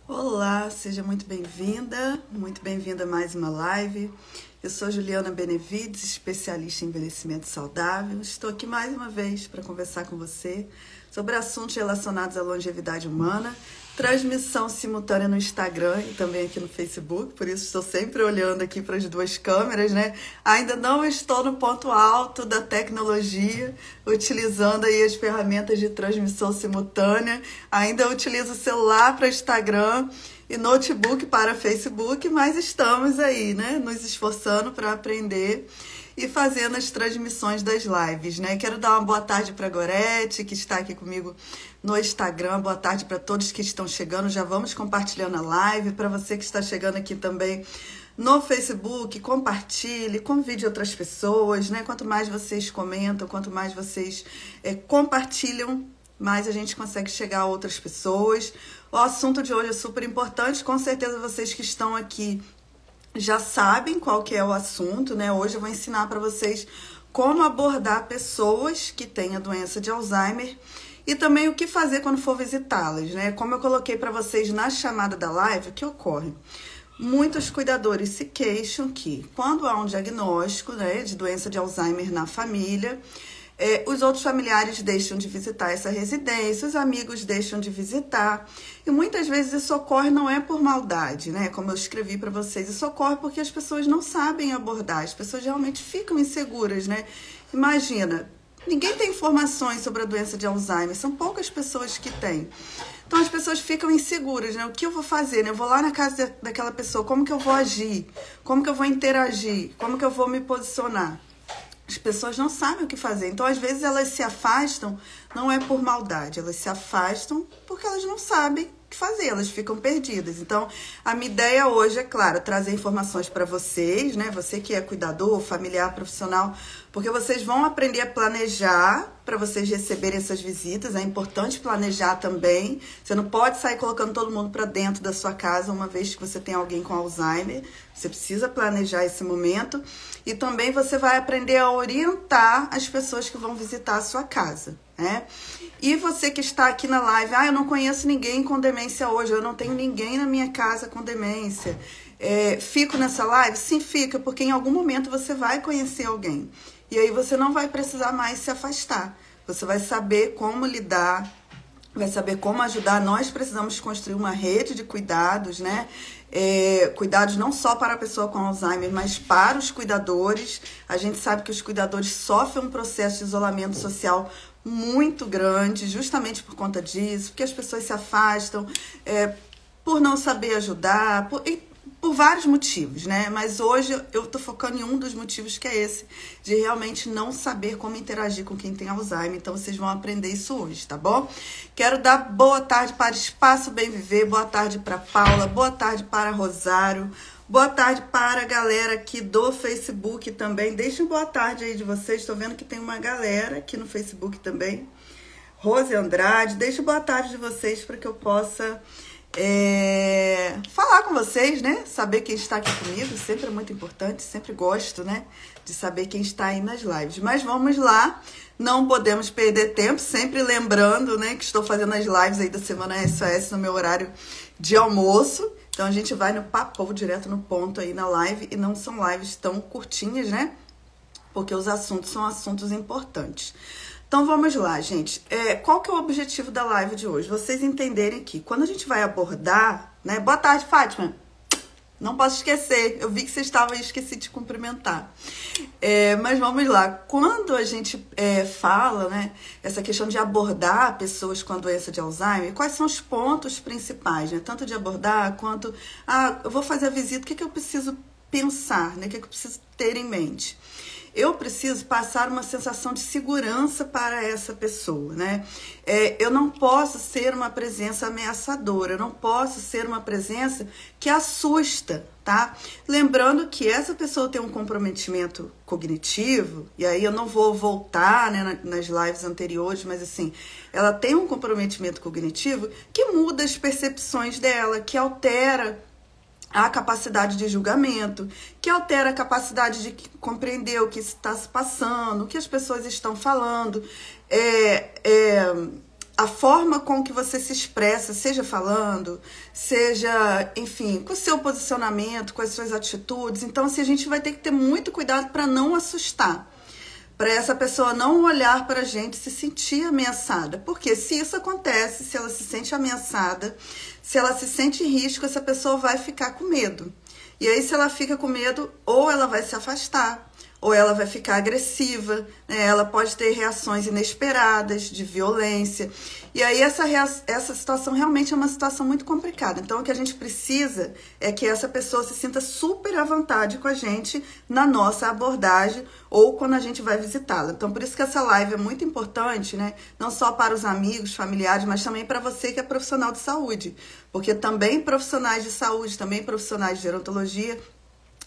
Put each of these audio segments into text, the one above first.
Olá, seja muito bem-vinda a mais uma live. Eu sou Juliana Benevides, especialista em envelhecimento saudável. Estou aqui mais uma vez para conversar com você sobre assuntos relacionados à longevidade humana, transmissão simultânea no Instagram e também aqui no Facebook, por isso estou sempre olhando aqui para as duas câmeras, né? Ainda não estou no ponto alto da tecnologia, utilizando aí as ferramentas de transmissão simultânea, ainda utilizo o celular para Instagram e notebook para Facebook, mas estamos aí, né? Nos esforçando para aprender e fazendo as transmissões das lives, né? Quero dar uma boa tarde para a Gorete, que está aqui comigo no Instagram. Boa tarde para todos que estão chegando. Já vamos compartilhando a live. Para você que está chegando aqui também no Facebook, compartilhe, convide outras pessoas, né? Quanto mais vocês comentam, quanto mais vocês compartilham, mais a gente consegue chegar a outras pessoas. O assunto de hoje é super importante. Com certeza vocês que estão aqui já sabem qual que é o assunto, né? Hoje eu vou ensinar para vocês como abordar pessoas que têm a doença de Alzheimer e também o que fazer quando for visitá-las, né? Como eu coloquei para vocês na chamada da live, o que ocorre? Muitos cuidadores se queixam que quando há um diagnóstico, né, de doença de Alzheimer na família, os outros familiares deixam de visitar essa residência, os amigos deixam de visitar. E muitas vezes isso ocorre não é por maldade, né? Como eu escrevi para vocês, isso ocorre porque as pessoas não sabem abordar, as pessoas realmente ficam inseguras, né? Imagina, ninguém tem informações sobre a doença de Alzheimer, são poucas pessoas que têm. Então as pessoas ficam inseguras, né? O que eu vou fazer, né? Eu vou lá na casa daquela pessoa, como que eu vou agir? Como que eu vou interagir? Como que eu vou me posicionar? As pessoas não sabem o que fazer, então às vezes elas se afastam, não é por maldade, elas se afastam porque elas não sabem o que fazer, elas ficam perdidas. Então a minha ideia hoje é, claro, trazer informações para vocês, né? Você que é cuidador, familiar, profissional, porque vocês vão aprender a planejar para vocês receberem essas visitas. É importante planejar também. Você não pode sair colocando todo mundo para dentro da sua casa uma vez que você tem alguém com Alzheimer. Você precisa planejar esse momento. E também você vai aprender a orientar as pessoas que vão visitar a sua casa, né? E você que está aqui na live, eu não conheço ninguém com demência hoje, eu não tenho ninguém na minha casa com demência. Fico nessa live? Sim, fica, porque em algum momento você vai conhecer alguém. E aí você não vai precisar mais se afastar. Você vai saber como lidar, vai saber como ajudar. Nós precisamos construir uma rede de cuidados, né? Cuidados não só para a pessoa com Alzheimer, mas para os cuidadores. A gente sabe que os cuidadores sofrem um processo de isolamento social muito grande, justamente por conta disso, porque as pessoas se afastam, por não saber ajudar, por vários motivos, né? Mas hoje eu tô focando em um dos motivos, que é esse, de realmente não saber como interagir com quem tem Alzheimer. Então vocês vão aprender isso hoje, tá bom? Quero dar boa tarde para Espaço Bem Viver, boa tarde para Paula, boa tarde para Rosário, boa tarde para a galera aqui do Facebook também. Deixa um boa tarde aí de vocês, estou vendo que tem uma galera aqui no Facebook também. Rose Andrade, deixa boa tarde de vocês para que eu possa falar com vocês, né? Saber quem está aqui comigo, sempre é muito importante, sempre gosto, né? De saber quem está aí nas lives. Mas vamos lá, não podemos perder tempo, sempre lembrando, né, que estou fazendo as lives aí da Semana SOS no meu horário de almoço. Então a gente vai no papo, direto no ponto aí na live, e não são lives tão curtinhas, né? Porque os assuntos são assuntos importantes. Então vamos lá, gente. Qual que é o objetivo da live de hoje? Vocês entenderem que quando a gente vai abordar, né? Boa tarde, Fátima. Não posso esquecer. Eu vi que você estava aí, esqueci de cumprimentar. Mas vamos lá. Quando a gente fala, né? Essa questão de abordar pessoas com a doença de Alzheimer, quais são os pontos principais, né? Tanto de abordar quanto... eu vou fazer a visita, o que eu preciso pensar, né? O que eu preciso ter em mente? Eu preciso passar uma sensação de segurança para essa pessoa, né? Eu não posso ser uma presença ameaçadora, eu não posso ser uma presença que assusta, tá? Lembrando que essa pessoa tem um comprometimento cognitivo, e aí eu não vou voltar, né, nas lives anteriores, mas assim, ela tem um comprometimento cognitivo que muda as percepções dela, que altera a capacidade de julgamento, que altera a capacidade de compreender o que está se passando, o que as pessoas estão falando. a forma com que você se expressa, seja falando, seja, enfim, com o seu posicionamento, com as suas atitudes. Então, assim, a gente vai ter que ter muito cuidado para não assustar, para essa pessoa não olhar para a gente e se sentir ameaçada. Porque se isso acontece, se ela se sente ameaçada, se ela se sente em risco, essa pessoa vai ficar com medo. E aí, se ela fica com medo, ou ela vai se afastar, ou ela vai ficar agressiva, né? Ela pode ter reações inesperadas, de violência. E aí essa situação realmente é uma situação muito complicada. Então, o que a gente precisa é que essa pessoa se sinta super à vontade com a gente na nossa abordagem ou quando a gente vai visitá-la. Então, por isso que essa live é muito importante, né? Não só para os amigos, familiares, mas também para você que é profissional de saúde. Porque também profissionais de saúde, também profissionais de gerontologia,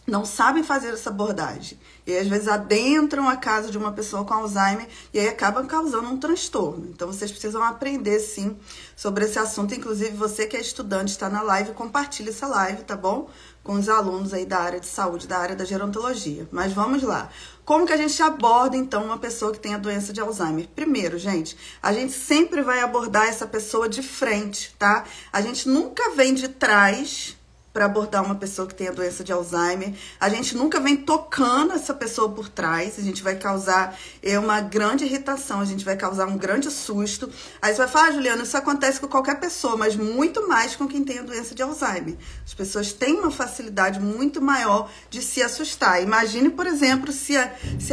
não sabem fazer essa abordagem. E às vezes adentram a casa de uma pessoa com Alzheimer e aí acabam causando um transtorno. Então vocês precisam aprender sim sobre esse assunto. Inclusive você que é estudante, está na live, compartilhe essa live, tá bom? Com os alunos aí da área de saúde, da área da gerontologia. Mas vamos lá. Como que a gente aborda então uma pessoa que tem a doença de Alzheimer? Primeiro, gente, a gente sempre vai abordar essa pessoa de frente, tá? A gente nunca vem de trás para abordar uma pessoa que tem a doença de Alzheimer. A gente nunca vem tocando essa pessoa por trás, a gente vai causar uma grande irritação, a gente vai causar um grande susto. Aí você vai falar, Juliana, isso acontece com qualquer pessoa, mas muito mais com quem tem a doença de Alzheimer. As pessoas têm uma facilidade muito maior de se assustar. Imagine, por exemplo, se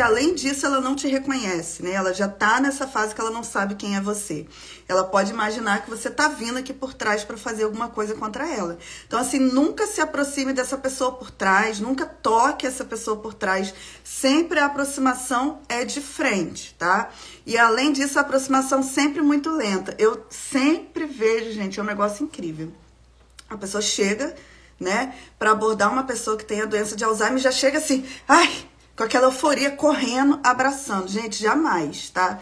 além disso ela não te reconhece, né? Ela já tá nessa fase que ela não sabe quem é você. Ela pode imaginar que você tá vindo aqui por trás para fazer alguma coisa contra ela. Então, assim, nunca se aproxime dessa pessoa por trás, nunca toque essa pessoa por trás. Sempre a aproximação é de frente, tá? E além disso, a aproximação sempre muito lenta. Eu sempre vejo, gente, é um negócio incrível. A pessoa chega, né, para abordar uma pessoa que tem a doença de Alzheimer, já chega assim, ai, com aquela euforia, correndo, abraçando. Gente, jamais, tá?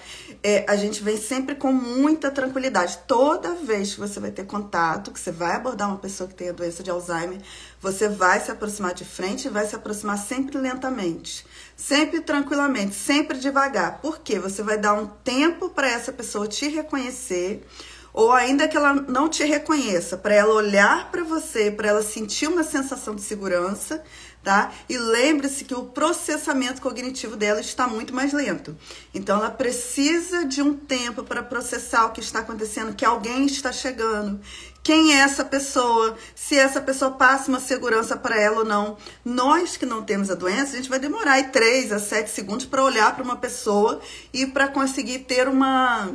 A gente vem sempre com muita tranquilidade. Toda vez que você vai ter contato, que você vai abordar uma pessoa que tem a doença de Alzheimer, você vai se aproximar de frente e vai se aproximar sempre lentamente. Sempre tranquilamente, sempre devagar. Por quê? Você vai dar um tempo para essa pessoa te reconhecer, ou ainda que ela não te reconheça, para ela olhar para você, para ela sentir uma sensação de segurança, tá? E lembre-se que o processamento cognitivo dela está muito mais lento. Então, ela precisa de um tempo para processar o que está acontecendo, que alguém está chegando. Quem é essa pessoa? Se essa pessoa passa uma segurança para ela ou não. Nós que não temos a doença, a gente vai demorar aí 3 a 7 segundos para olhar para uma pessoa e para conseguir ter uma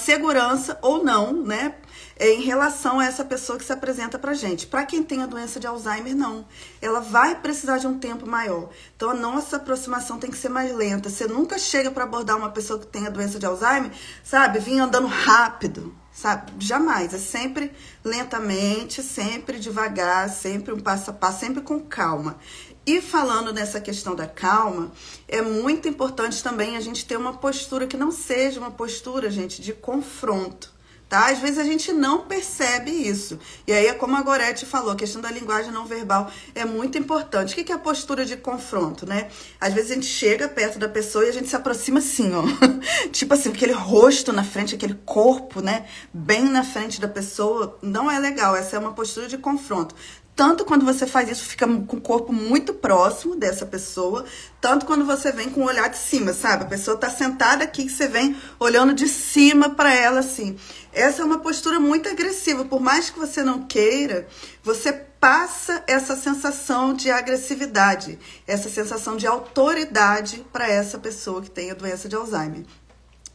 segurança ou não, né? Em relação a essa pessoa que se apresenta pra gente. Para quem tem a doença de Alzheimer, não. Ela vai precisar de um tempo maior. Então, a nossa aproximação tem que ser mais lenta. Você nunca chega para abordar uma pessoa que tem a doença de Alzheimer, sabe? Vim andando rápido, sabe? Jamais. É sempre lentamente, sempre devagar, sempre um passo a passo, sempre com calma. E falando nessa questão da calma, é muito importante também a gente ter uma postura que não seja uma postura, gente, de confronto. Tá? Às vezes a gente não percebe isso. E aí é como a Gorete falou, a questão da linguagem não verbal é muito importante. O que é a postura de confronto, né? Às vezes a gente chega perto da pessoa e a gente se aproxima assim, ó. Tipo assim, aquele rosto na frente, aquele corpo, né? Bem na frente da pessoa. Não é legal, essa é uma postura de confronto. Tanto quando você faz isso, fica com o corpo muito próximo dessa pessoa, tanto quando você vem com o olhar de cima, sabe? A pessoa tá sentada aqui, que você vem olhando de cima para ela, assim. Essa é uma postura muito agressiva. Por mais que você não queira, você passa essa sensação de agressividade, essa sensação de autoridade para essa pessoa que tem a doença de Alzheimer.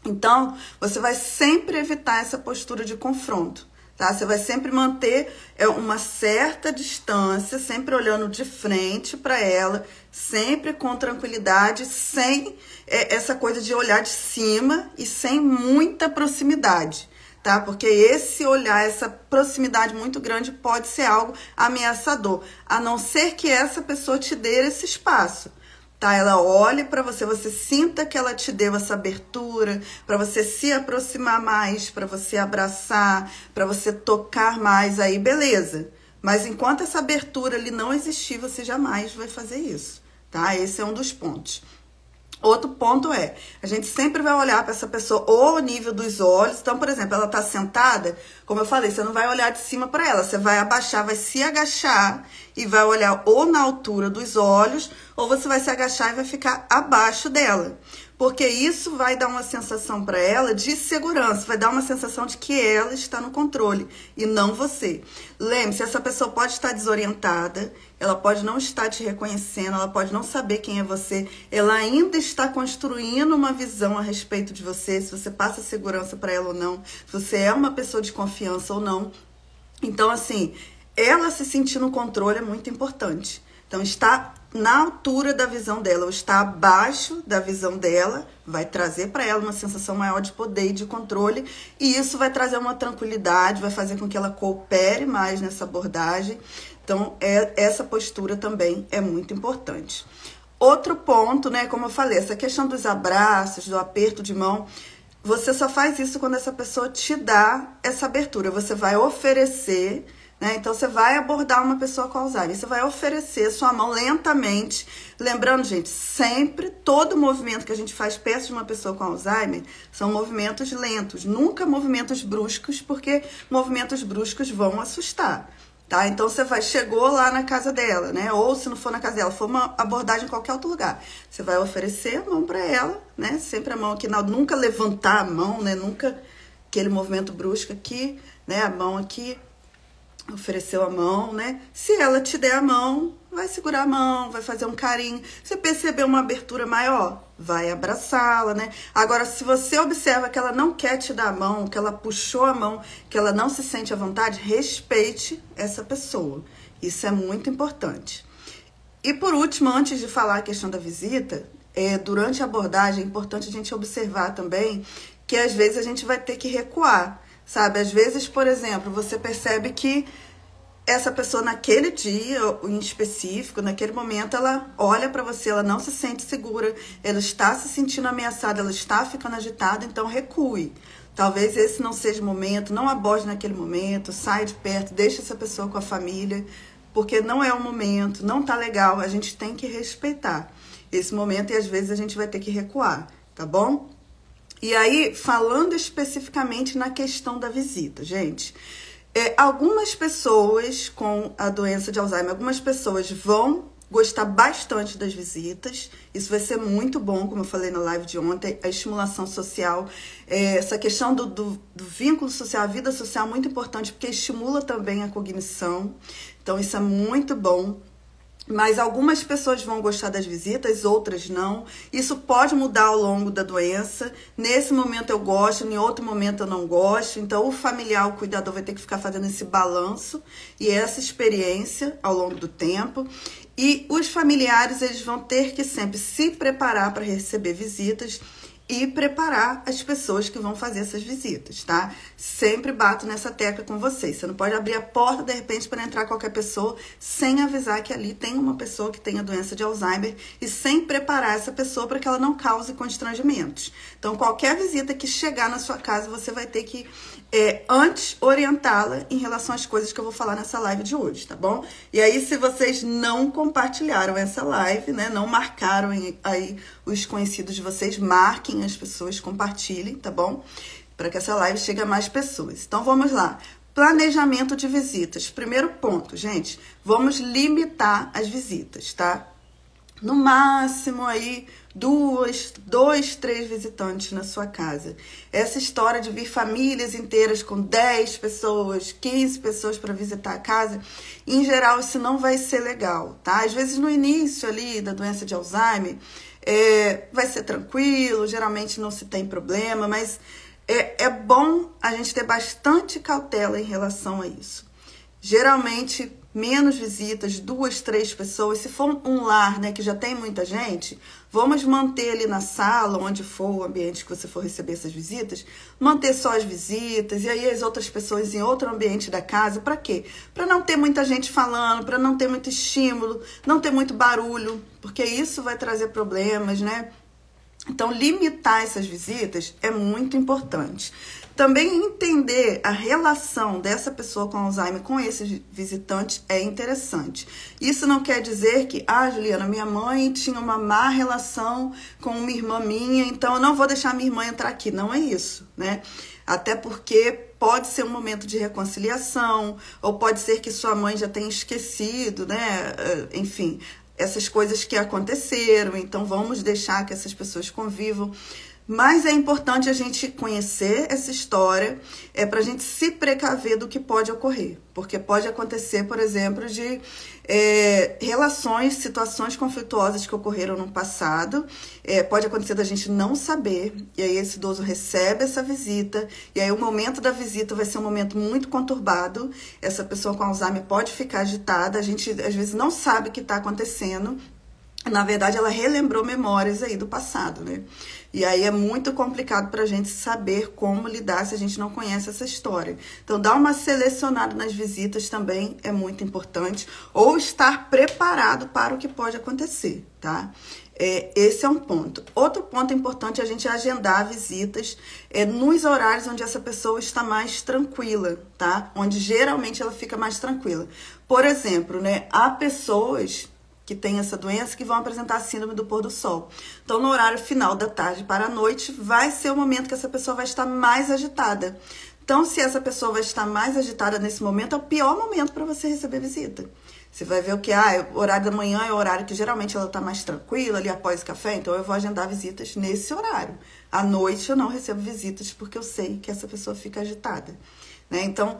Então, você vai sempre evitar essa postura de confronto. Tá? Você vai sempre manter uma certa distância, sempre olhando de frente para ela, sempre com tranquilidade, sem essa coisa de olhar de cima e sem muita proximidade, tá? Porque esse olhar, essa proximidade muito grande pode ser algo ameaçador, a não ser que essa pessoa te dê esse espaço. Tá? Ela olhe para você, você sinta que ela te deu essa abertura, para você se aproximar mais, para você abraçar, para você tocar mais, aí beleza. Mas enquanto essa abertura ali não existir, você jamais vai fazer isso, tá? Esse é um dos pontos. Outro ponto é, a gente sempre vai olhar para essa pessoa ou o nível dos olhos. Então, por exemplo, ela tá sentada, como eu falei, você não vai olhar de cima para ela, você vai abaixar, vai se agachar e vai olhar ou na altura dos olhos, ou você vai se agachar e vai ficar abaixo dela. Porque isso vai dar uma sensação para ela de segurança, vai dar uma sensação de que ela está no controle e não você. Lembre-se, essa pessoa pode estar desorientada, ela pode não estar te reconhecendo, ela pode não saber quem é você, ela ainda está construindo uma visão a respeito de você, se você passa segurança para ela ou não, se você é uma pessoa de confiança ou não. Então, assim, ela se sentir no controle é muito importante. Então, está na altura da visão dela ou está abaixo da visão dela, vai trazer para ela uma sensação maior de poder e de controle, e isso vai trazer uma tranquilidade, vai fazer com que ela coopere mais nessa abordagem. Então, essa postura também é muito importante. Outro ponto, né, como eu falei, essa questão dos abraços, do aperto de mão, você só faz isso quando essa pessoa te dá essa abertura, você vai oferecer, né? Então, você vai abordar uma pessoa com Alzheimer, você vai oferecer sua mão lentamente. Lembrando, gente, sempre, todo movimento que a gente faz perto de uma pessoa com Alzheimer são movimentos lentos, nunca movimentos bruscos, porque movimentos bruscos vão assustar, tá? Então, você chegou lá na casa dela, né? Ou se não for na casa dela, for uma abordagem em qualquer outro lugar, você vai oferecer a mão para ela, né? Sempre a mão aqui, nunca levantar a mão, né? Nunca aquele movimento brusco aqui, né? A mão aqui, ofereceu a mão, né? Se ela te der a mão, vai segurar a mão, vai fazer um carinho. Se perceber uma abertura maior, vai abraçá-la, né? Agora, se você observa que ela não quer te dar a mão, que ela puxou a mão, que ela não se sente à vontade, respeite essa pessoa. Isso é muito importante. E por último, antes de falar a questão da visita, durante a abordagem é importante a gente observar também que às vezes a gente vai ter que recuar. Sabe, às vezes, por exemplo, você percebe que essa pessoa naquele dia em específico, naquele momento, ela olha para você, ela não se sente segura, ela está se sentindo ameaçada, ela está ficando agitada, então recue. Talvez esse não seja o momento, não aborde naquele momento, sai de perto, deixa essa pessoa com a família, porque não é o momento, não tá legal, a gente tem que respeitar esse momento e às vezes a gente vai ter que recuar, tá bom? E aí, falando especificamente na questão da visita, gente, algumas pessoas com a doença de Alzheimer, algumas pessoas vão gostar bastante das visitas, isso vai ser muito bom, como eu falei na live de ontem, a estimulação social, essa questão do vínculo social, a vida social é muito importante, porque estimula também a cognição, então isso é muito bom. Mas algumas pessoas vão gostar das visitas, outras não. Isso pode mudar ao longo da doença. Nesse momento eu gosto, em outro momento eu não gosto. Então o familiar, o cuidador vai ter que ficar fazendo esse balanço e essa experiência ao longo do tempo. E os familiares, eles vão ter que sempre se preparar para receber visitas e preparar as pessoas que vão fazer essas visitas, tá? Sempre bato nessa tecla com vocês. Você não pode abrir a porta, de repente, para entrar qualquer pessoa sem avisar que ali tem uma pessoa que tem a doença de Alzheimer e sem preparar essa pessoa para que ela não cause constrangimentos. Então, qualquer visita que chegar na sua casa, você vai ter que, antes, orientá-la em relação às coisas que eu vou falar nessa live de hoje, tá bom? E aí, se vocês não compartilharam essa live, né, não marcaram aí os conhecidos de vocês, marquem as pessoas, compartilhem, tá bom? Para que essa live chegue a mais pessoas. Então, vamos lá. Planejamento de visitas. Primeiro ponto, gente, vamos limitar as visitas, tá? No máximo aí, 2, 3 visitantes na sua casa. Essa história de vir famílias inteiras com 10 pessoas, 15 pessoas para visitar a casa, em geral isso não vai ser legal, tá? Às vezes no início ali da doença de Alzheimer, vai ser tranquilo, geralmente não se tem problema, mas é bom a gente ter bastante cautela em relação a isso. Geralmente, menos visitas, 2, 3 pessoas. Se for um lar, né, que já tem muita gente, vamos manter ali na sala, onde for o ambiente que você for receber essas visitas, manter só as visitas e aí as outras pessoas em outro ambiente da casa. Para quê? Para não ter muita gente falando, para não ter muito estímulo, não ter muito barulho, porque isso vai trazer problemas, né? Então, limitar essas visitas é muito importante. Também entender a relação dessa pessoa com Alzheimer com esse visitante é interessante. Isso não quer dizer que, Juliana, minha mãe tinha uma má relação com uma irmã minha, então eu não vou deixar minha irmã entrar aqui. Não é isso, né? Até porque pode ser um momento de reconciliação, ou pode ser que sua mãe já tenha esquecido, né? Enfim, essas coisas que aconteceram, então vamos deixar que essas pessoas convivam. Mas é importante a gente conhecer essa história, para a gente se precaver do que pode ocorrer. Porque pode acontecer, por exemplo, de relações, situações conflituosas que ocorreram no passado. Pode acontecer da gente não saber, e aí esse idoso recebe essa visita, e aí o momento da visita vai ser um momento muito conturbado. Essa pessoa com Alzheimer pode ficar agitada, a gente às vezes não sabe o que está acontecendo. Na verdade, ela relembrou memórias aí do passado, né? E aí é muito complicado para a gente saber como lidar se a gente não conhece essa história. Então, dar uma selecionada nas visitas também é muito importante. Ou estar preparado para o que pode acontecer, tá? Esse é um ponto. Outro ponto importante é a gente agendar visitas nos horários onde essa pessoa está mais tranquila, tá? Onde geralmente ela fica mais tranquila. Por exemplo, né? Há pessoas que tem essa doença, que vão apresentar a síndrome do pôr do sol. Então, no horário final da tarde para a noite, vai ser o momento que essa pessoa vai estar mais agitada. Então, se essa pessoa vai estar mais agitada nesse momento, é o pior momento para você receber visita. Você vai ver o que, o horário da manhã é o horário que geralmente ela está mais tranquila, ali após o café, então eu vou agendar visitas nesse horário. À noite eu não recebo visitas porque eu sei que essa pessoa fica agitada, né? Então,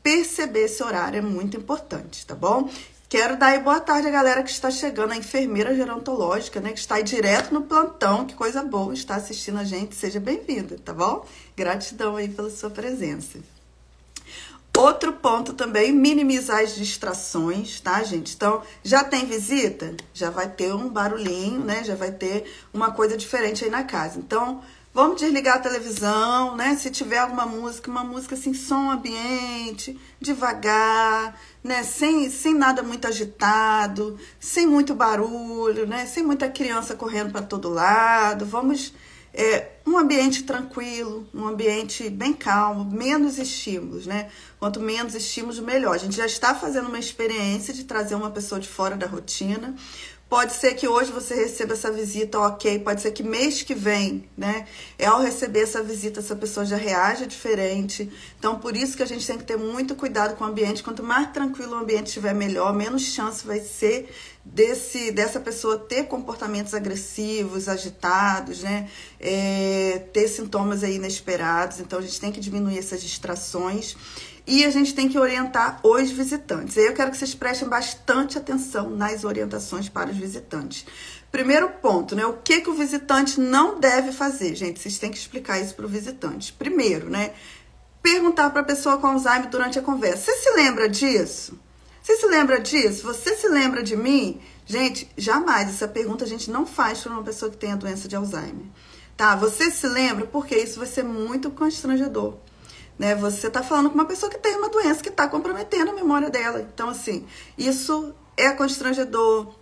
perceber esse horário é muito importante, tá bom? Quero dar aí boa tarde à galera que está chegando, a enfermeira gerontológica, né? Que está aí direto no plantão, que coisa boa, está assistindo a gente, seja bem-vinda, tá bom? Gratidão aí pela sua presença. Outro ponto também, minimizar as distrações, tá, gente? Então, já tem visita? Já vai ter um barulhinho, né? Já vai ter uma coisa diferente aí na casa. Então, vamos desligar a televisão, né? Se tiver alguma música, uma música assim, som ambiente, devagar, né? Sem nada muito agitado, sem muito barulho, né? Sem muita criança correndo para todo lado. Vamos um ambiente tranquilo, um ambiente bem calmo, menos estímulos, né? Quanto menos estímulos, melhor. A gente já está fazendo uma experiência de trazer uma pessoa de fora da rotina. Pode ser que hoje você receba essa visita, ok. Pode ser que mês que vem, né? Ao receber essa visita, essa pessoa já reage diferente. Então, por isso que a gente tem que ter muito cuidado com o ambiente. Quanto mais tranquilo o ambiente estiver, melhor. Menos chance vai ser dessa pessoa ter comportamentos agressivos, agitados, né? Ter sintomas aí inesperados. Então, a gente tem que diminuir essas distrações. E a gente tem que orientar os visitantes. Aí eu quero que vocês prestem bastante atenção nas orientações para os visitantes. Primeiro ponto, né? O que o visitante não deve fazer? Gente, vocês têm que explicar isso para o visitante. Primeiro, né? Perguntar para a pessoa com Alzheimer durante a conversa. Você se lembra disso? Você se lembra disso? Você se lembra de mim? Gente, jamais. Essa pergunta a gente não faz para uma pessoa que tem a doença de Alzheimer. Tá? Você se lembra? Porque isso vai ser muito constrangedor. Né? Você está falando com uma pessoa que tem uma doença que está comprometendo a memória dela. Então, assim, isso é constrangedor,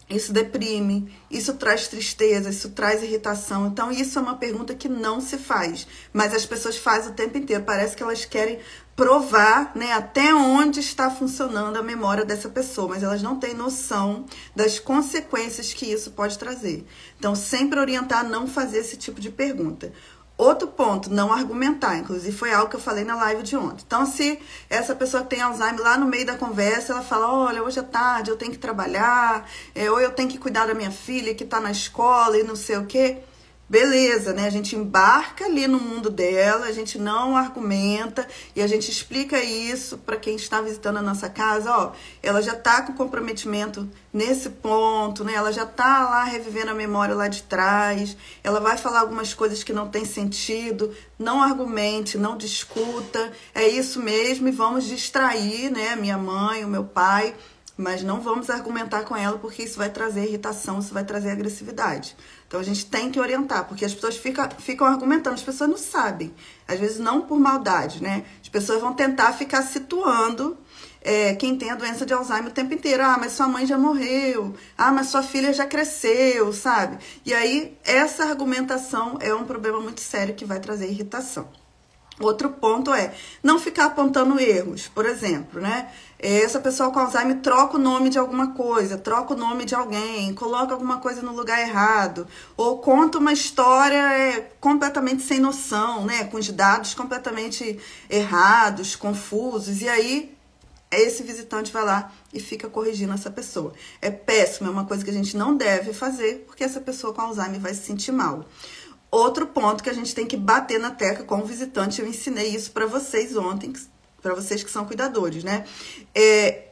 isso deprime, isso traz tristeza, isso traz irritação. Então, isso é uma pergunta que não se faz, mas as pessoas fazem o tempo inteiro. Parece que elas querem provar, né, até onde está funcionando a memória dessa pessoa, mas elas não têm noção das consequências que isso pode trazer. Então, sempre orientar a não fazer esse tipo de pergunta. Outro ponto, não argumentar. Inclusive, foi algo que eu falei na live de ontem. Então, se essa pessoa tem Alzheimer, lá no meio da conversa, ela fala, olha, hoje à tarde eu tenho que trabalhar, ou eu tenho que cuidar da minha filha que está na escola e não sei o quê. Beleza, né? A gente embarca ali no mundo dela, a gente não argumenta e a gente explica isso para quem está visitando a nossa casa. Ó, ela já está com comprometimento nesse ponto, né? Ela já está lá revivendo a memória lá de trás, ela vai falar algumas coisas que não tem sentido. Não argumente, não discuta, é isso mesmo e vamos distrair, né? Minha mãe, o meu pai, mas não vamos argumentar com ela porque isso vai trazer irritação, isso vai trazer agressividade. Então, a gente tem que orientar, porque as pessoas ficam argumentando, as pessoas não sabem. Às vezes, não por maldade, né? As pessoas vão tentar ficar situando quem tem a doença de Alzheimer o tempo inteiro. Ah, mas sua mãe já morreu. Ah, mas sua filha já cresceu, sabe? E aí, essa argumentação é um problema muito sério que vai trazer irritação. Outro ponto é não ficar apontando erros. Por exemplo, né? Essa pessoa com Alzheimer troca o nome de alguma coisa, troca o nome de alguém, coloca alguma coisa no lugar errado, ou conta uma história completamente sem noção, né? Com os dados completamente errados, confusos, e aí esse visitante vai lá e fica corrigindo essa pessoa. É péssimo, é uma coisa que a gente não deve fazer, porque essa pessoa com Alzheimer vai se sentir mal. Outro ponto que a gente tem que bater na tecla com o visitante, eu ensinei isso para vocês ontem, para vocês que são cuidadores, né?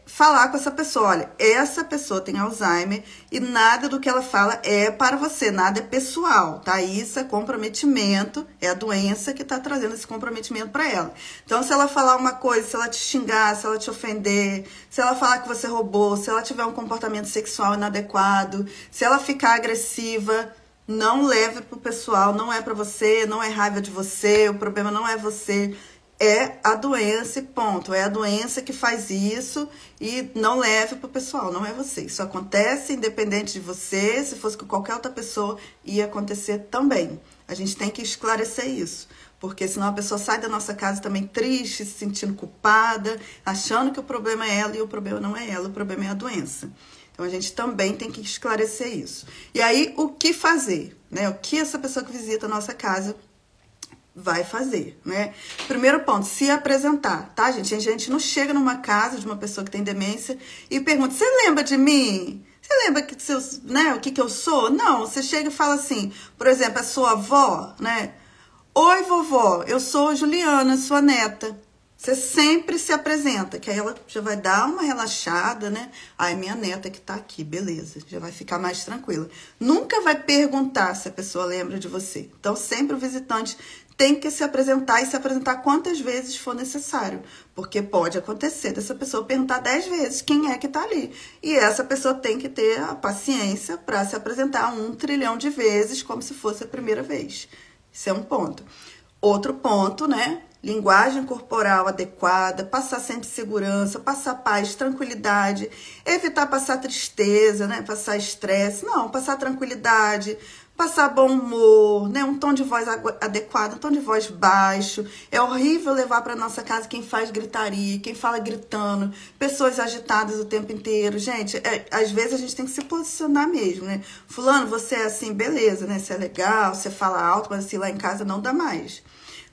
Falar com essa pessoa, olha, essa pessoa tem Alzheimer e nada do que ela fala é para você, nada é pessoal, tá? Isso é comprometimento, é a doença que tá trazendo esse comprometimento para ela. Então, se ela falar uma coisa, se ela te xingar, se ela te ofender, se ela falar que você roubou, se ela tiver um comportamento sexual inadequado, se ela ficar agressiva, não leve pro pessoal, não é para você, não é raiva de você, o problema não é você, é a doença e ponto. É a doença que faz isso e não leve pro pessoal, não é você. Isso acontece independente de você, se fosse com qualquer outra pessoa, ia acontecer também. A gente tem que esclarecer isso, porque senão a pessoa sai da nossa casa também triste, se sentindo culpada, achando que o problema é ela e o problema não é ela, o problema é a doença. Então, a gente também tem que esclarecer isso. E aí, o que fazer, né? O que essa pessoa que visita a nossa casa vai fazer, né? Primeiro ponto, se apresentar, tá, gente? A gente não chega numa casa de uma pessoa que tem demência e pergunta, você lembra de mim? Você lembra que seus, né, o que eu sou? Não, você chega e fala assim, por exemplo, a sua avó, né? Oi, vovó, eu sou Juliana, sua neta. Você sempre se apresenta, que aí ela já vai dar uma relaxada, né? Ai, minha neta que tá aqui, beleza, já vai ficar mais tranquila. Nunca vai perguntar se a pessoa lembra de você. Então, sempre o visitante tem que se apresentar e se apresentar quantas vezes for necessário. Porque pode acontecer dessa pessoa perguntar 10 vezes quem é que tá ali. E essa pessoa tem que ter a paciência para se apresentar 1 trilhão de vezes, como se fosse a primeira vez. Isso é um ponto. Outro ponto, né? Linguagem corporal adequada, passar sempre segurança, passar paz, tranquilidade, evitar passar tristeza, né? Passar estresse, não, passar tranquilidade, passar bom humor, né? Um tom de voz adequado, um tom de voz baixo. É horrível levar para nossa casa quem faz gritaria, quem fala gritando, pessoas agitadas o tempo inteiro. Gente, às vezes a gente tem que se posicionar mesmo, né? Fulano, você é assim, beleza, né? Você é legal, você fala alto, mas assim, lá em casa não dá mais.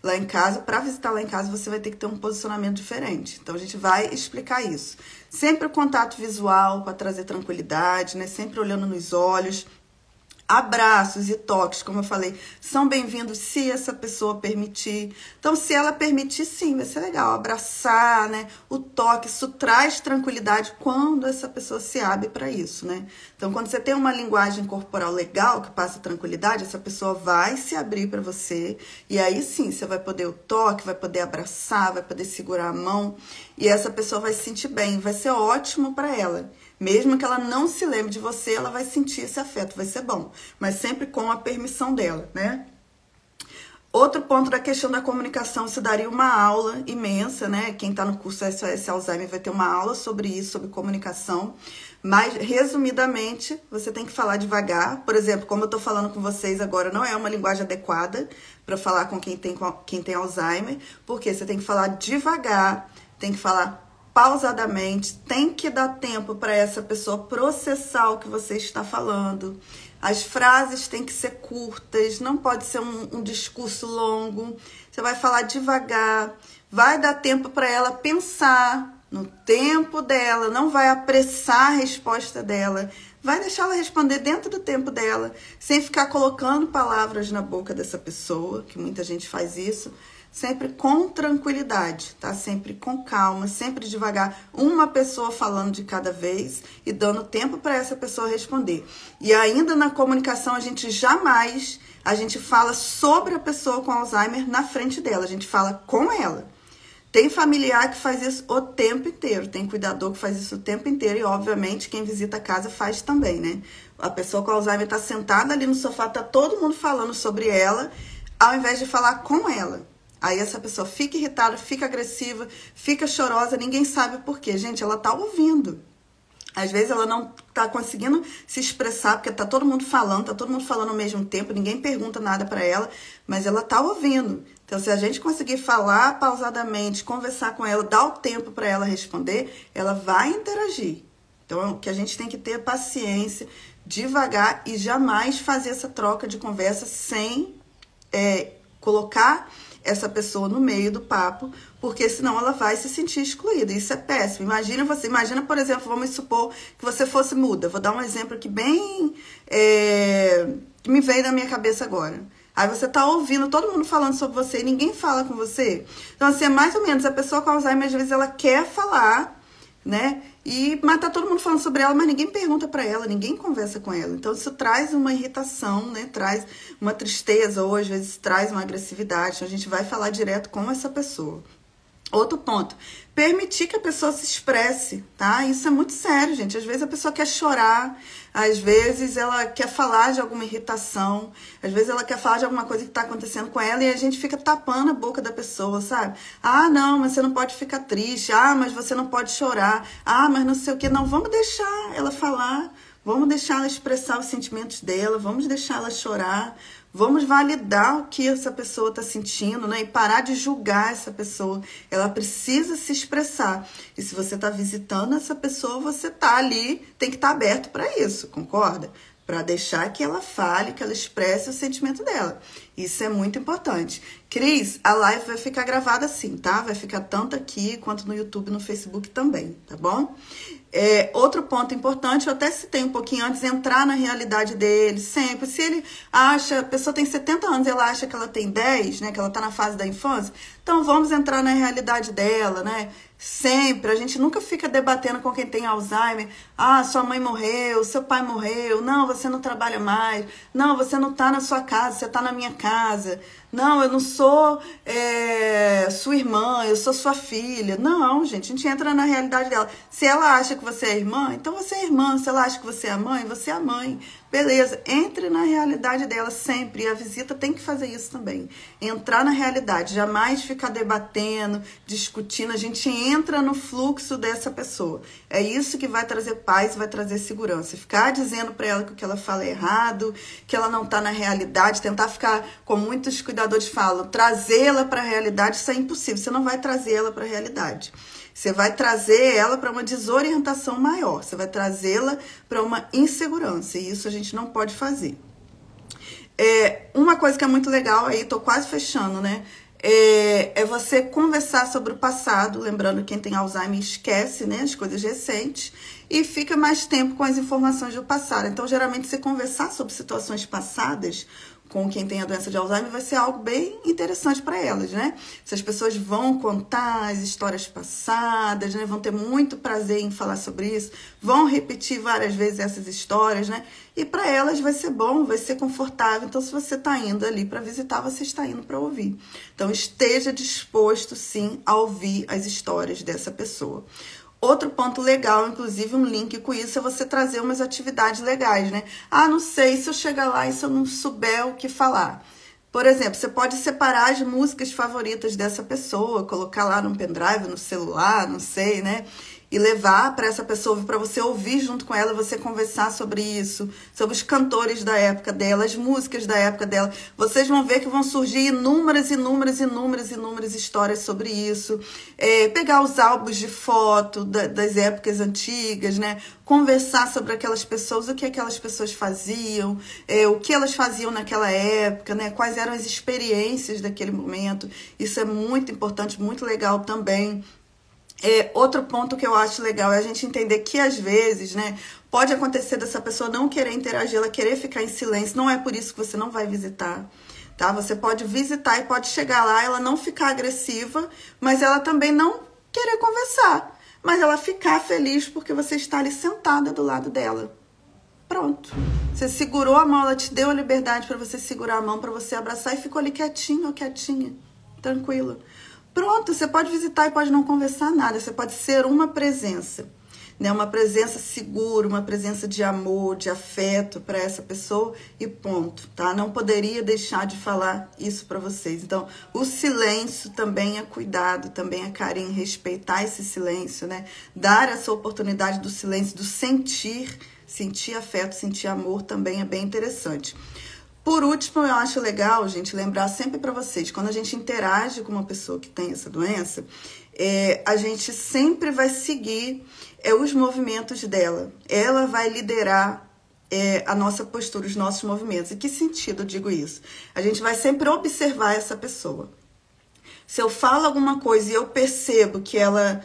Lá em casa, para visitar lá em casa, você vai ter que ter um posicionamento diferente. Então, a gente vai explicar isso. Sempre o contato visual para trazer tranquilidade, né? Sempre olhando nos olhos. Abraços e toques, como eu falei, são bem-vindos se essa pessoa permitir. Então, se ela permitir, sim, vai ser legal. Abraçar, né? O toque, isso traz tranquilidade quando essa pessoa se abre para isso, né? Então, quando você tem uma linguagem corporal legal que passa tranquilidade, essa pessoa vai se abrir para você. E aí, sim, você vai poder o toque, vai poder abraçar, vai poder segurar a mão. E essa pessoa vai se sentir bem, vai ser ótimo para ela. Mesmo que ela não se lembre de você, ela vai sentir esse afeto, vai ser bom. Mas sempre com a permissão dela, né? Outro ponto da questão da comunicação, se daria uma aula imensa, né? Quem tá no curso SOS Alzheimer vai ter uma aula sobre isso, sobre comunicação. Mas, resumidamente, você tem que falar devagar. Por exemplo, como eu tô falando com vocês agora, não é uma linguagem adequada para falar com quem tem Alzheimer, porque você tem que falar devagar, tem que falar pausadamente, tem que dar tempo para essa pessoa processar o que você está falando. As frases têm que ser curtas, não pode ser um discurso longo. Você vai falar devagar, vai dar tempo para ela pensar no tempo dela, não vai apressar a resposta dela. Vai deixar ela responder dentro do tempo dela, sem ficar colocando palavras na boca dessa pessoa, que muita gente faz isso. Sempre com tranquilidade, tá? Sempre com calma, sempre devagar. Uma pessoa falando de cada vez e dando tempo para essa pessoa responder. E ainda na comunicação, a gente fala sobre a pessoa com Alzheimer na frente dela. A gente fala com ela. Tem familiar que faz isso o tempo inteiro. Tem cuidador que faz isso o tempo inteiro. E, obviamente, quem visita a casa faz também, né? A pessoa com Alzheimer tá sentada ali no sofá, tá todo mundo falando sobre ela, ao invés de falar com ela. Aí essa pessoa fica irritada, fica agressiva, fica chorosa, ninguém sabe por quê. Gente, ela tá ouvindo. Às vezes ela não tá conseguindo se expressar, porque tá todo mundo falando ao mesmo tempo, ninguém pergunta nada para ela, mas ela tá ouvindo. Então, se a gente conseguir falar pausadamente, conversar com ela, dar o tempo para ela responder, ela vai interagir. Então, o que a gente tem que ter paciência, devagar e jamais fazer essa troca de conversa sem colocar essa pessoa no meio do papo, porque senão ela vai se sentir excluída. Isso é péssimo. Imagina, por exemplo, vamos supor que você fosse muda. Vou dar um exemplo aqui bem que me veio na minha cabeça agora. Aí você tá ouvindo todo mundo falando sobre você e ninguém fala com você. Então, assim, é mais ou menos, a pessoa com Alzheimer, às vezes, ela quer falar, né? Mas tá todo mundo falando sobre ela, mas ninguém pergunta pra ela, ninguém conversa com ela. Então, isso traz uma irritação, né? Traz uma tristeza, ou às vezes traz uma agressividade. Então, a gente vai falar direto com essa pessoa. Outro ponto, permitir que a pessoa se expresse, tá? Isso é muito sério, gente. Às vezes a pessoa quer chorar, às vezes ela quer falar de alguma irritação, às vezes ela quer falar de alguma coisa que tá acontecendo com ela e a gente fica tapando a boca da pessoa, sabe? Ah, não, mas você não pode ficar triste. Ah, mas você não pode chorar. Ah, mas não sei o que. Não, vamos deixar ela falar, vamos deixar ela expressar os sentimentos dela, vamos deixar ela chorar. Vamos validar o que essa pessoa está sentindo, né? E parar de julgar essa pessoa. Ela precisa se expressar. E se você está visitando essa pessoa, você está ali, tem que estar aberto para isso, concorda? Para deixar que ela fale, que ela expresse o sentimento dela. Isso é muito importante. Cris, a live vai ficar gravada assim, tá? Vai ficar tanto aqui quanto no YouTube e no Facebook também, tá bom? Outro ponto importante, eu até citei um pouquinho antes, entrar na realidade dele, sempre. Se ele acha, a pessoa tem 70 anos e ela acha que ela tem 10, né, que ela tá na fase da infância, então vamos entrar na realidade dela, né? Sempre, a gente nunca fica debatendo com quem tem Alzheimer. Ah, sua mãe morreu, seu pai morreu, não, você não trabalha mais, não, você não tá na sua casa, você tá na minha casa. Não, eu não sou sua irmã, eu sou sua filha. Não, gente, a gente entra na realidade dela. Se ela acha que você é irmã, então você é irmã. Se ela acha que você é a mãe, você é a mãe. Beleza, entre na realidade dela sempre. E a visita tem que fazer isso também. Entrar na realidade, jamais ficar debatendo, discutindo. A gente entra no fluxo dessa pessoa. É isso que vai trazer paz, vai trazer segurança. Ficar dizendo para ela que o que ela fala é errado, que ela não está na realidade, tentar ficar, como muitos cuidadores falam, trazê-la para a realidade, isso é impossível. Você não vai trazer ela para a realidade. Você vai trazer ela para uma desorientação maior. Você vai trazê-la para uma insegurança. E isso a gente não pode fazer. Uma coisa que é muito legal, aí tô quase fechando, né? É você conversar sobre o passado. Lembrando que quem tem Alzheimer esquece, né, as coisas recentes. E fica mais tempo com as informações do passado. Então, geralmente, você conversar sobre situações passadas com quem tem a doença de Alzheimer vai ser algo bem interessante para elas, né? Essas pessoas vão contar as histórias passadas, né? Vão ter muito prazer em falar sobre isso, vão repetir várias vezes essas histórias, né? E para elas vai ser bom, vai ser confortável. Então, se você está indo ali para visitar, você está indo para ouvir. Então, esteja disposto, sim, a ouvir as histórias dessa pessoa. Outro ponto legal, inclusive um link com isso, é você trazer umas atividades legais, né? Ah, não sei, se eu chegar lá e se eu não souber o que falar. Por exemplo, você pode separar as músicas favoritas dessa pessoa, colocar lá num pendrive, no celular, não sei, né? E levar para essa pessoa, para você ouvir junto com ela, você conversar sobre isso, sobre os cantores da época dela, as músicas da época dela. Vocês vão ver que vão surgir inúmeras histórias sobre isso. Pegar os álbuns de foto das épocas antigas, né? Conversar sobre aquelas pessoas, o que aquelas pessoas faziam, o que elas faziam naquela época, né? Quais eram as experiências daquele momento. Isso é muito importante, muito legal também. Outro ponto que eu acho legal é a gente entender que às vezes, né, pode acontecer dessa pessoa não querer interagir, ela querer ficar em silêncio. Não é por isso que você não vai visitar, tá? Você pode visitar e pode chegar lá, ela não ficar agressiva, mas ela também não querer conversar, mas ela ficar feliz porque você está ali sentada do lado dela. Pronto. Você segurou a mão, ela te deu a liberdade para você segurar a mão, para você abraçar e ficou ali quietinho ou quietinha, tranquila. Pronto, você pode visitar e pode não conversar nada, você pode ser uma presença, né? Uma presença segura, uma presença de amor, de afeto para essa pessoa e ponto, tá? Não poderia deixar de falar isso para vocês. Então, o silêncio também é cuidado, também é carinho, respeitar esse silêncio, né? Dar essa oportunidade do silêncio, do sentir afeto, sentir amor também é bem interessante. Por último, eu acho legal, gente, lembrar sempre para vocês, quando a gente interage com uma pessoa que tem essa doença, a gente sempre vai seguir os movimentos dela. Ela vai liderar a nossa postura, os nossos movimentos. Em que sentido eu digo isso? A gente vai sempre observar essa pessoa. Se eu falo alguma coisa e eu percebo que ela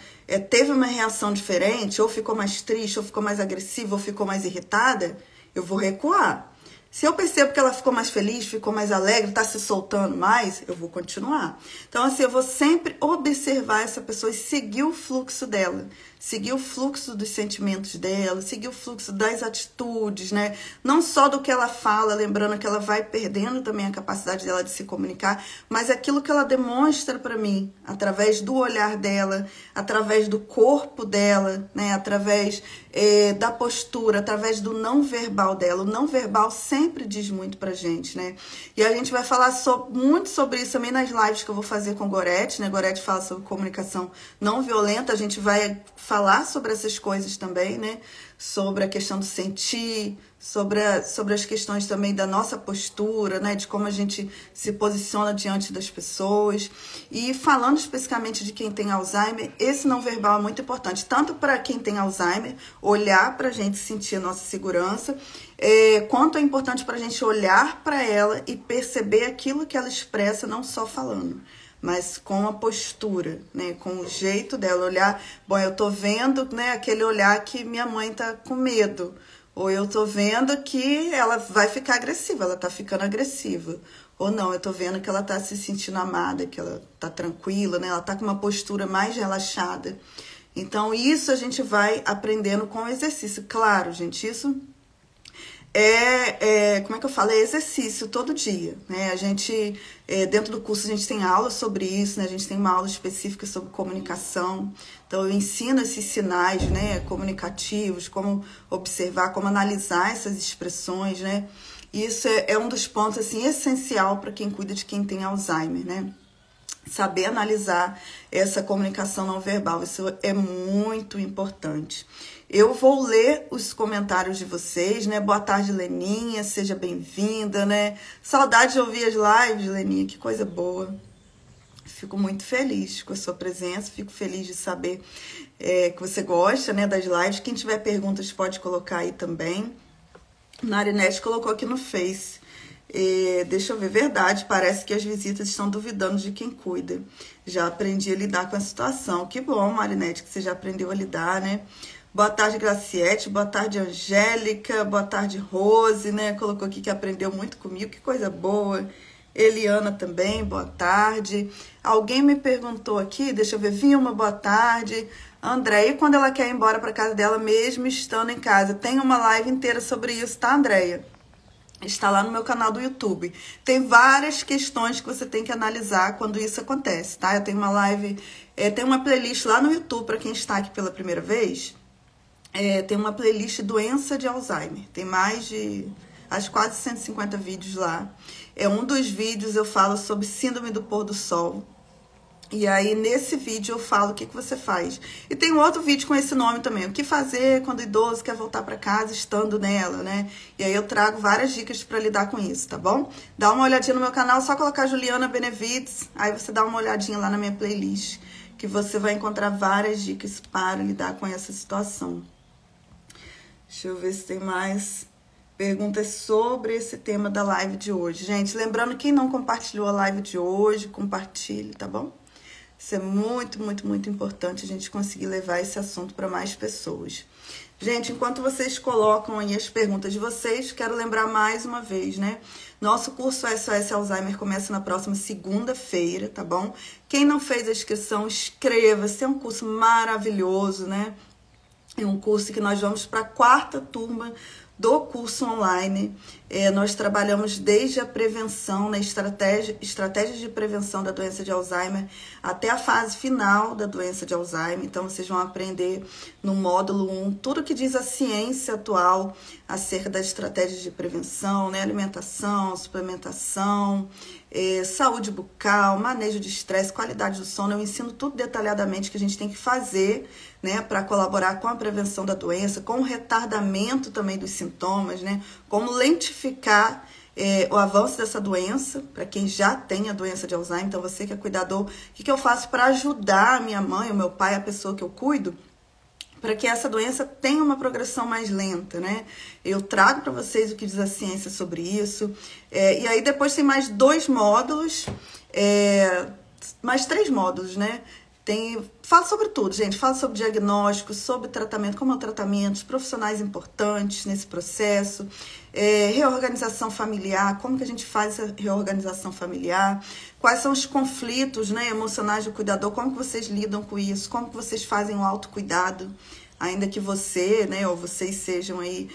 teve uma reação diferente, ou ficou mais triste, ou ficou mais agressiva, ou ficou mais irritada, eu vou recuar. Se eu percebo que ela ficou mais feliz, ficou mais alegre, está se soltando mais, eu vou continuar. Então, assim, eu vou sempre observar essa pessoa e seguir o fluxo dela. Seguir o fluxo dos sentimentos dela, seguir o fluxo das atitudes, né? Não só do que ela fala, lembrando que ela vai perdendo também a capacidade dela de se comunicar, mas aquilo que ela demonstra para mim, através do olhar dela, através do corpo dela, né? Através da postura, através do não verbal dela. O não verbal sempre diz muito pra gente, né? E a gente vai falar muito sobre isso também nas lives que eu vou fazer com Gorete, né? Gorete fala sobre comunicação não violenta, a gente vai falar sobre essas coisas também, né? Sobre a questão do sentir, sobre as questões também da nossa postura, né? De como a gente se posiciona diante das pessoas. E falando especificamente de quem tem Alzheimer, esse não verbal é muito importante, tanto para quem tem Alzheimer, olhar para a gente sentir a nossa segurança, quanto é importante para a gente olhar para ela e perceber aquilo que ela expressa, não só falando, mas com a postura, né, com o jeito dela olhar. Bom, eu tô vendo, né, aquele olhar que minha mãe tá com medo, ou eu tô vendo que ela vai ficar agressiva, ela tá ficando agressiva, ou não, eu tô vendo que ela tá se sentindo amada, que ela tá tranquila, né, ela tá com uma postura mais relaxada. Então, isso a gente vai aprendendo com o exercício. Claro, gente, isso como é que eu falo? É exercício todo dia, né? A gente, dentro do curso, a gente tem aula sobre isso, né? A gente tem uma aula específica sobre comunicação. Então, eu ensino esses sinais, né, comunicativos, como observar, como analisar essas expressões, né? E isso é um dos pontos, assim, essencial para quem cuida de quem tem Alzheimer, né? Saber analisar essa comunicação não verbal, isso é muito importante. Eu vou ler os comentários de vocês, né? Boa tarde, Leninha, seja bem-vinda, né? Saudade de ouvir as lives, Leninha, que coisa boa. Fico muito feliz com a sua presença, fico feliz de saber que você gosta, né, das lives. Quem tiver perguntas pode colocar aí também. Marinete colocou aqui no Face. Deixa eu ver, verdade, parece que as visitas estão duvidando de quem cuida. Já aprendi a lidar com a situação. Que bom, Marinete, que você já aprendeu a lidar, né? Boa tarde, Graciete. Boa tarde, Angélica. Boa tarde, Rose, né? Colocou aqui que aprendeu muito comigo. Que coisa boa. Eliana também, boa tarde. Alguém me perguntou aqui, deixa eu ver, Vilma, boa tarde. Andréia, e quando ela quer ir embora para casa dela, mesmo estando em casa? Tem uma live inteira sobre isso, tá, Andréia? Está lá no meu canal do YouTube. Tem várias questões que você tem que analisar quando isso acontece, tá? Eu tenho uma live, tem uma playlist lá no YouTube para quem está aqui pela primeira vez. Tem uma playlist doença de Alzheimer. Tem mais de, acho, quase 150 vídeos lá. Um dos vídeos eu falo sobre síndrome do pôr do sol. E aí, nesse vídeo, eu falo o que você faz. E tem um outro vídeo com esse nome também. O que fazer quando o idoso quer voltar para casa estando nela, né? E aí eu trago várias dicas para lidar com isso, tá bom? Dá uma olhadinha no meu canal, só colocar Juliana Benevides. Aí você dá uma olhadinha lá na minha playlist, que você vai encontrar várias dicas para lidar com essa situação. Deixa eu ver se tem mais perguntas sobre esse tema da live de hoje. Gente, lembrando, quem não compartilhou a live de hoje, compartilhe, tá bom? Isso é muito, muito, muito importante, a gente conseguir levar esse assunto para mais pessoas. Gente, enquanto vocês colocam aí as perguntas de vocês, quero lembrar mais uma vez, né? Nosso curso SOS Alzheimer começa na próxima segunda-feira, tá bom? Quem não fez a inscrição, inscreva-se, é um curso maravilhoso, né? É um curso que nós vamos para a 4ª turma do curso online. Nós trabalhamos desde a prevenção, né, estratégias de prevenção da doença de Alzheimer até a fase final da doença de Alzheimer. Então, vocês vão aprender no módulo 1 tudo que diz a ciência atual acerca das estratégias de prevenção, né, alimentação, suplementação, saúde bucal, manejo de estresse, qualidade do sono. Eu ensino tudo detalhadamente que a gente tem que fazer, né, para colaborar com a prevenção da doença, com o retardamento também dos sintomas, né, como lentificar o avanço dessa doença, para quem já tem a doença de Alzheimer. Então, você que é cuidador, o que eu faço para ajudar a minha mãe, o meu pai, a pessoa que eu cuido, para que essa doença tenha uma progressão mais lenta, né? Eu trago para vocês o que diz a ciência sobre isso. E aí depois tem mais 2 módulos, mais 3 módulos, né? Fala sobre tudo, gente. Fala sobre diagnóstico, sobre tratamento, como é o tratamento, os profissionais importantes nesse processo, reorganização familiar, como que a gente faz essa reorganização familiar, quais são os conflitos, né, emocionais do cuidador, como que vocês lidam com isso, como que vocês fazem o autocuidado, ainda que você, né, ou vocês sejam aí,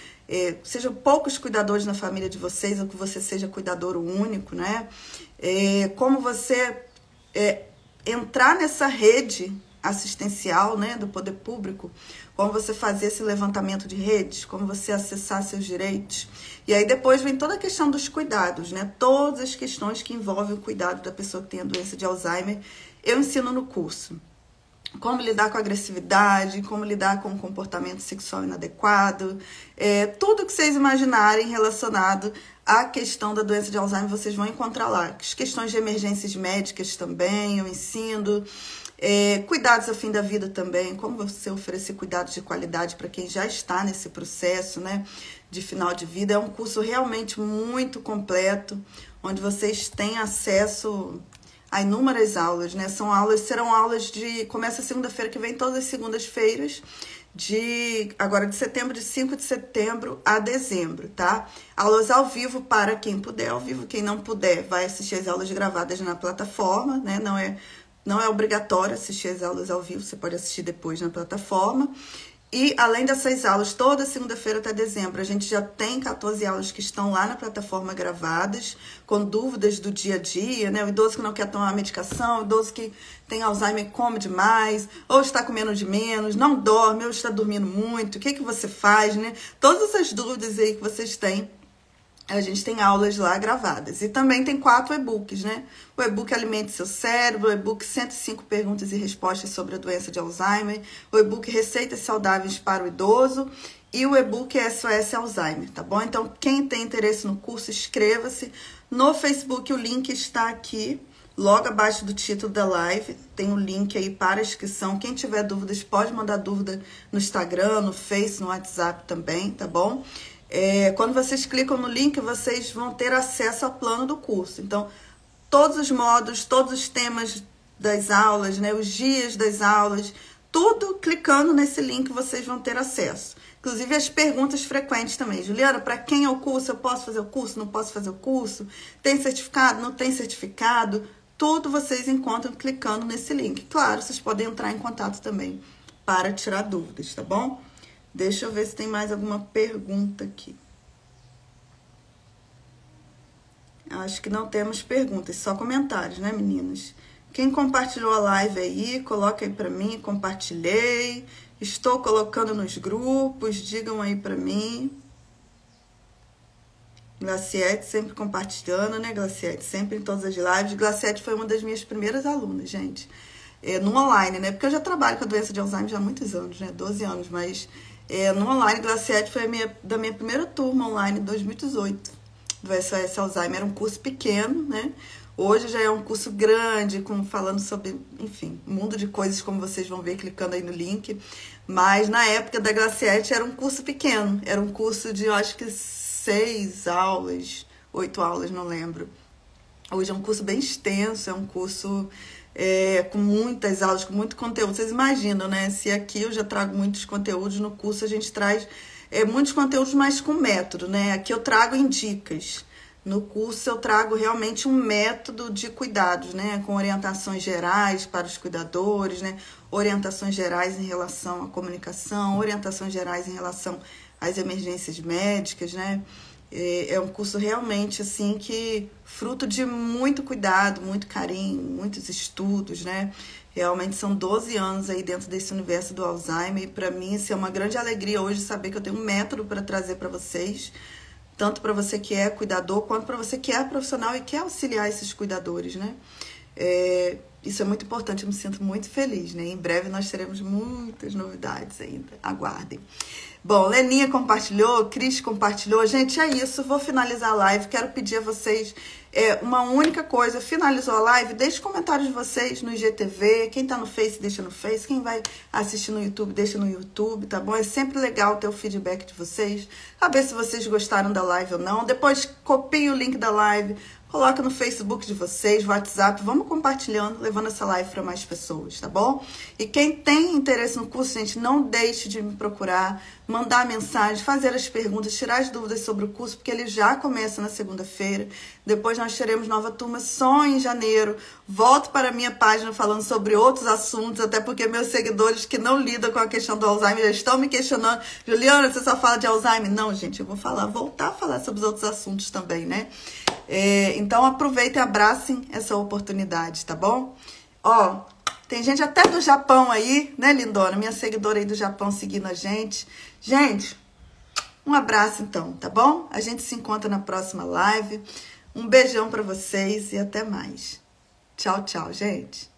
sejam poucos cuidadores na família de vocês, ou que você seja cuidador único, né? Como você entrar nessa rede assistencial, né, do poder público, como você fazer esse levantamento de redes, como você acessar seus direitos. E aí depois vem toda a questão dos cuidados, né, todas as questões que envolvem o cuidado da pessoa que tem a doença de Alzheimer, eu ensino no curso. Como lidar com a agressividade, como lidar com o comportamento sexual inadequado, tudo que vocês imaginarem relacionado à questão da doença de Alzheimer, vocês vão encontrar lá. As questões de emergências médicas também, eu ensino. Cuidados ao fim da vida também, como você oferecer cuidados de qualidade para quem já está nesse processo, né, de final de vida. É um curso realmente muito completo, onde vocês têm acesso a inúmeras aulas, né? Serão aulas começa segunda-feira que vem, todas as segundas-feiras, agora de setembro, de 5 de setembro a dezembro, tá? Aulas ao vivo para quem puder, ao vivo, quem não puder vai assistir as aulas gravadas na plataforma, né? Não é obrigatório assistir as aulas ao vivo, você pode assistir depois na plataforma. E além dessas aulas, toda segunda-feira até dezembro, a gente já tem 14 aulas que estão lá na plataforma gravadas, com dúvidas do dia a dia, né? O idoso que não quer tomar medicação, o idoso que tem Alzheimer e come demais, ou está comendo de menos, não dorme, ou está dormindo muito, o que você faz, né? Todas essas dúvidas aí que vocês têm, a gente tem aulas lá gravadas. E também tem 4 e-books, né? O e-book Alimente Seu Cérebro, o e-book 105 Perguntas e Respostas sobre a Doença de Alzheimer, o e-book Receitas Saudáveis para o Idoso e o e-book SOS Alzheimer, tá bom? Então, quem tem interesse no curso, inscreva-se. No Facebook, o link está aqui, logo abaixo do título da live. Tem o link aí para inscrição. Quem tiver dúvidas, pode mandar dúvida no Instagram, no Face, no WhatsApp também, tá bom? Quando vocês clicam no link, vocês vão ter acesso ao plano do curso. Então, todos os módulos, todos os temas das aulas, né, os dias das aulas, tudo clicando nesse link vocês vão ter acesso. Inclusive as perguntas frequentes também. Juliana, para quem é o curso? Eu posso fazer o curso? Não posso fazer o curso? Tem certificado? Não tem certificado? Tudo vocês encontram clicando nesse link. Claro, vocês podem entrar em contato também para tirar dúvidas, tá bom? Deixa eu ver se tem mais alguma pergunta aqui. Acho que não temos perguntas, só comentários, né, meninas? Quem compartilhou a live aí, coloca aí pra mim, compartilhei. Estou colocando nos grupos, digam aí pra mim. Glaciete sempre compartilhando, né, Glaciete? Sempre em todas as lives. Glaciete foi uma das minhas primeiras alunas, gente. No online, né? Porque eu já trabalho com a doença de Alzheimer já há muitos anos, né? 12 anos, mas no online, Glaciete foi da minha primeira turma online, em 2018, do SOS Alzheimer. Era um curso pequeno, né? Hoje já é um curso grande, falando sobre, enfim, um mundo de coisas, como vocês vão ver clicando aí no link. Mas na época da Glaciete era um curso pequeno. Era um curso de, eu acho que 6 aulas, 8 aulas, não lembro. Hoje é um curso bem extenso, é um curso com muitas aulas, com muito conteúdo. Vocês imaginam, né? Se aqui eu já trago muitos conteúdos, no curso a gente traz muitos conteúdos, mas com método, né? Aqui eu trago em dicas. No curso eu trago realmente um método de cuidados, né? Com orientações gerais para os cuidadores, né? Orientações gerais em relação à comunicação, orientações gerais em relação às emergências médicas, né? É um curso realmente, assim, que fruto de muito cuidado, muito carinho, muitos estudos, né? Realmente são 12 anos aí dentro desse universo do Alzheimer. E para mim, assim, é uma grande alegria hoje saber que eu tenho um método para trazer para vocês, tanto para você que é cuidador, quanto para você que é profissional e quer auxiliar esses cuidadores, né? isso é muito importante, eu me sinto muito feliz, né? Em breve nós teremos muitas novidades ainda, aguardem. Bom, Leninha compartilhou, Cris compartilhou. Gente, é isso, vou finalizar a live. Quero pedir a vocês uma única coisa. Finalizou a live, deixe comentários de vocês no IGTV. Quem tá no Face, deixa no Face. Quem vai assistir no YouTube, deixa no YouTube, tá bom? É sempre legal ter o feedback de vocês, saber se vocês gostaram da live ou não. Depois copiem o link da live, coloca no Facebook de vocês, WhatsApp, vamos compartilhando, levando essa live para mais pessoas, tá bom? E quem tem interesse no curso, gente, não deixe de me procurar, mandar mensagem, fazer as perguntas, tirar as dúvidas sobre o curso, porque ele já começa na segunda-feira. Depois nós teremos nova turma só em janeiro. Volto para a minha página falando sobre outros assuntos, até porque meus seguidores que não lidam com a questão do Alzheimer já estão me questionando. Juliana, você só fala de Alzheimer? Não, gente, eu vou voltar a falar sobre os outros assuntos também, né? Então aproveitem e abracem essa oportunidade, tá bom? Ó, tem gente até do Japão aí, né, lindona? Minha seguidora aí do Japão seguindo a gente. Gente, um abraço então, tá bom? A gente se encontra na próxima live. Um beijão pra vocês e até mais. Tchau, tchau, gente.